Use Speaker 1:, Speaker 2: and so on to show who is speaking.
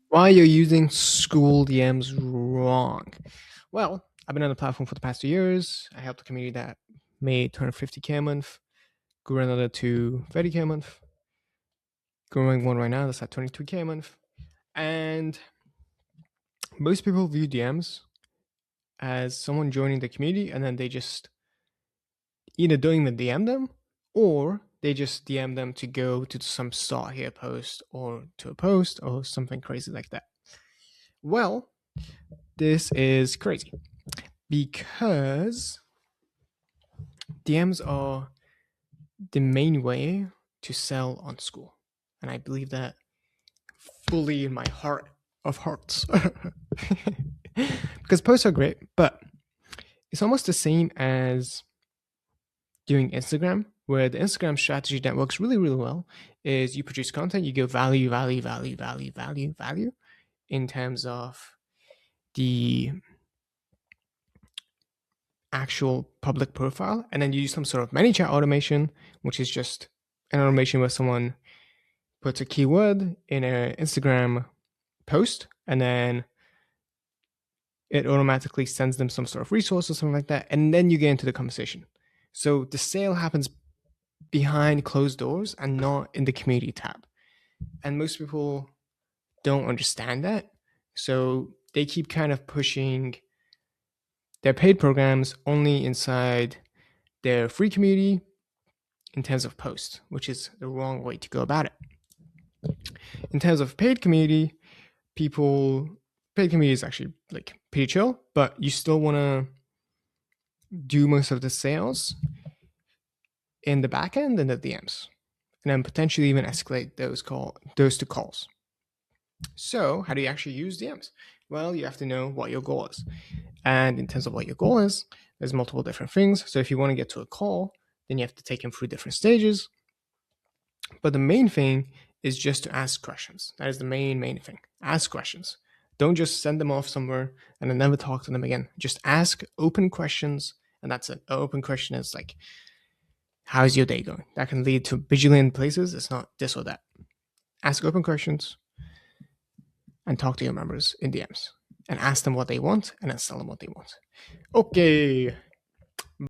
Speaker 1: Why you're using Skool DMs wrong? Well, I've been on the platform for the past 2 years. I helped a community that made 250K a month, grew another to 30K a month, growing one right now that's at 22K a month. And most people view DMs as someone joining the community and then they just either don't even DM them or they just DM them to go to some start here post or to a post or something crazy like that. Well, this is crazy because DMs are the main way to sell on Skool. And I believe that fully in my heart of hearts. Because posts are great, but it's almost the same as doing Instagram, where the Instagram strategy that works really, really well is you produce content, you go value, value, value, value, value, value in terms of the actual public profile, and then you use some sort of ManyChat automation, which is just an automation where someone puts a keyword in an Instagram post, and then it automatically sends them some sort of resource or something like that, and then you get into the conversation. So the sale happens behind closed doors and not in the community tab. And most people don't understand that. So they keep kind of pushing their paid programs only inside their free community in terms of posts, which is the wrong way to go about it. In terms of paid community, paid community is actually like pretty chill, but you still want to do most of the sales in the backend and the DMs, and then potentially even escalate those to calls. So how do you actually use DMs? Well, you have to know what your goal is. And in terms of what your goal is, there's multiple different things. So if you want to get to a call, then you have to take them through different stages. But the main thing is just to ask questions. That is the main thing. Ask questions. Don't just send them off somewhere and then never talk to them again. Just ask open questions, and that's it. An open question is like, how's your day going? That can lead to bajillion places. It's not this or that. Ask open questions and talk to your members in DMs and ask them what they want and then sell them what they want. Okay,